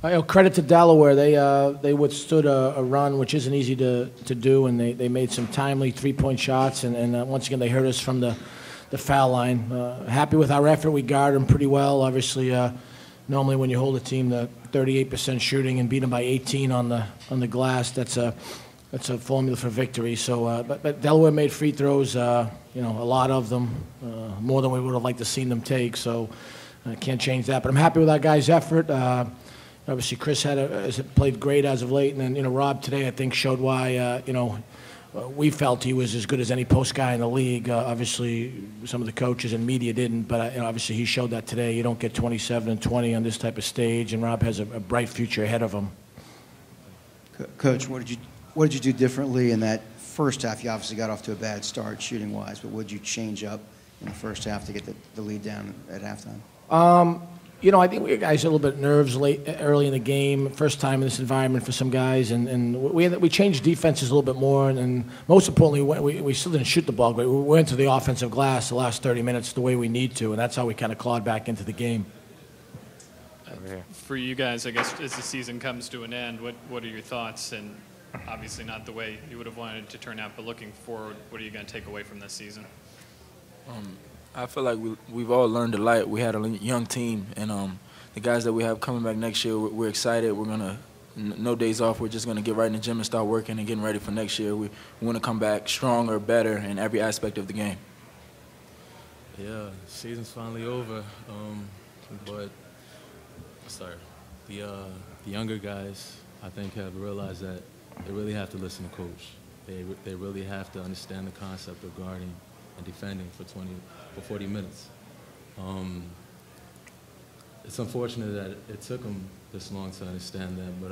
Credit to Delaware. They withstood a run, which isn't easy to do, and they made some timely three-point shots, and once again, they hurt us from the foul line. Happy with our effort. We guarded them pretty well. Obviously, normally when you hold a team to 38% shooting and beat them by 18 on the glass, that's a formula for victory. So, but Delaware made free throws, a lot of them, more than we would have liked to seen them take. So, I can't change that. But I'm happy with our guys' effort. Obviously, Chris has played great as of late, and then Rob today I think showed why we felt he was as good as any post guy in the league. Obviously, some of the coaches and media didn't, but obviously he showed that today. You don't get 27 and 20 on this type of stage, and Rob has a bright future ahead of him. Coach, what did you do differently in that first half? You obviously got off to a bad start shooting wise, but what did you change up in the first half to get the lead down at halftime? I think we guys had a little bit nerves early in the game. First time in this environment for some guys, and we changed defenses a little bit more. And most importantly, we still didn't shoot the ball great. We went to the offensive glass the last 30 minutes the way we need to, and that's how we kind of clawed back into the game. For you guys, I guess, as the season comes to an end, what are your thoughts? And obviously not the way you would have wanted it to turn out, but looking forward, what are you going to take away from this season? I feel like we've all learned a lot. We had a young team, and the guys that we have coming back next year, we're excited. We're going to, no days off, we're just going to get right in the gym and start working and getting ready for next year. We want to come back stronger, better in every aspect of the game. Yeah, season's finally over, but the younger guys, I think, have realized that they really have to listen to coach. They really have to understand the concept of guarding and defending for 40 minutes. It's unfortunate that it took them this long to understand that, but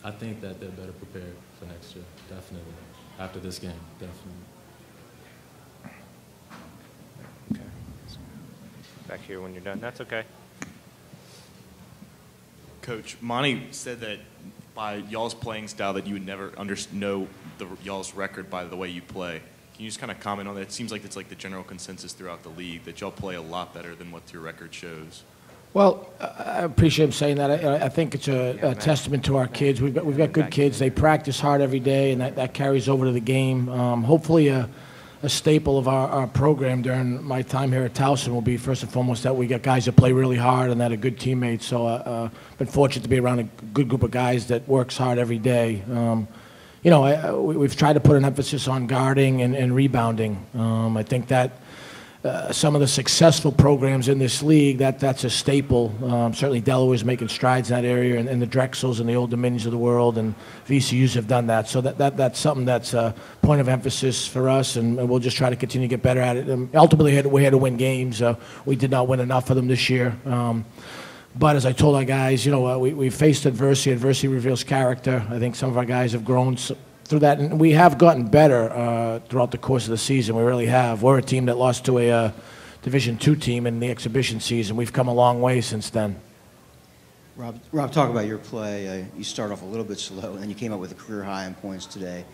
I think that they're better prepared for next year, definitely. After this game, definitely. Okay. Back here when you're done. That's okay. Coach, Monty said that by y'all's playing style that you would never know y'all's record by the way you play. Can you just kind of comment on that? It seems like it's like the general consensus throughout the league that y'all play a lot better than what your record shows. Well, I appreciate him saying that. I think it's a testament to our kids. We've got good kids. They practice hard every day, and that carries over to the game. Hopefully, a staple of our program during my time here at Towson will be first and foremost that we got guys that play really hard and that are good teammates. So I've been fortunate to be around a good group of guys that works hard every day. We've tried to put an emphasis on guarding and rebounding. I think that some of the successful programs in this league, that's a staple. Certainly Delaware's making strides in that area, and the Drexels and the Old Dominions of the world and VCUs have done that. So that's something that's a point of emphasis for us, and we'll just try to continue to get better at it. Ultimately, we're here to win games. We did not win enough of them this year. But as I told our guys, we faced adversity. Adversity reveals character. I think some of our guys have grown through that, and we have gotten better throughout the course of the season. We really have. We're a team that lost to a Division II team in the exhibition season. We've come a long way since then. Rob, talk about your play. You start off a little bit slow, and then you came up with a career high in points today.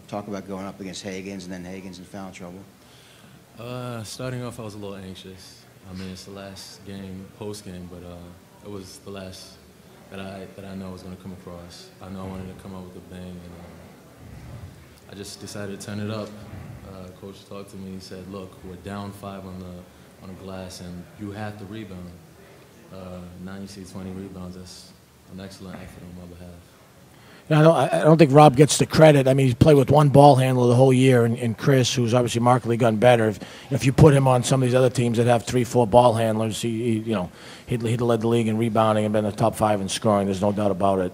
Talk about going up against Hagens, and then Hagens in foul trouble. Starting off, I was a little anxious. I mean, it's the last game, post game, but it was the last that I know I was going to come across. I know I wanted to come out with a bang, and I just decided to turn it up. Coach talked to me. He said, "Look, we're down 5 on the glass, and you have to rebound." Now you see 20 rebounds. That's an excellent effort on my behalf. I don't think Rob gets the credit. I mean, he's played with one ball handler the whole year, and Chris, who's obviously markedly gotten better. If you put him on some of these other teams that have 3-4 ball handlers, he'd have led the league in rebounding and been in the top 5 in scoring. There's no doubt about it.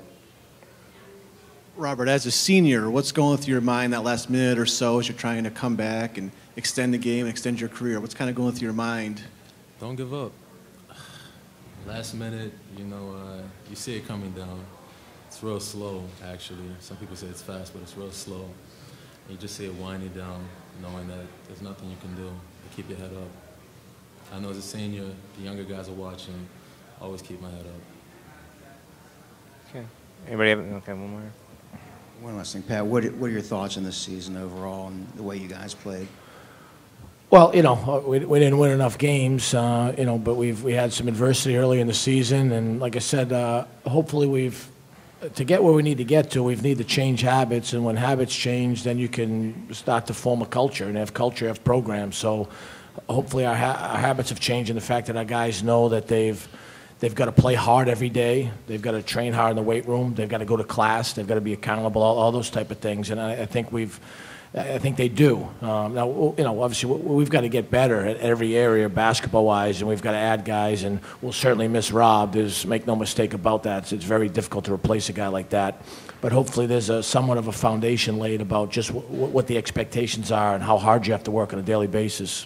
Robert, as a senior, what's going through your mind that last minute or so as you're trying to come back and extend the game, extend your career? What's kind of going through your mind? Don't give up. Last minute, you see it coming down. It's real slow, actually. Some people say it's fast, but it's real slow. You just see it winding down, knowing that there's nothing you can do to keep your head up. I know as a senior, the younger guys are watching. Always keep my head up. Okay. Anybody have one more? One last thing, Pat. What are your thoughts on this season overall and the way you guys played? Well, we didn't win enough games, but we had some adversity early in the season, and like I said, hopefully to get where we need to get to, we need to change habits, and when habits change, then you can start to form a culture, and have culture, have programs. So hopefully our habits have changed in the fact that our guys know that they've got to play hard every day, they've got to train hard in the weight room, they've got to go to class, they've got to be accountable, all those type of things, and I think they do. Now, obviously, we've got to get better at every area, basketball-wise, and we've got to add guys, and we'll certainly miss Rob. Make no mistake about that. It's very difficult to replace a guy like that. But hopefully there's somewhat of a foundation laid about just what the expectations are and how hard you have to work on a daily basis.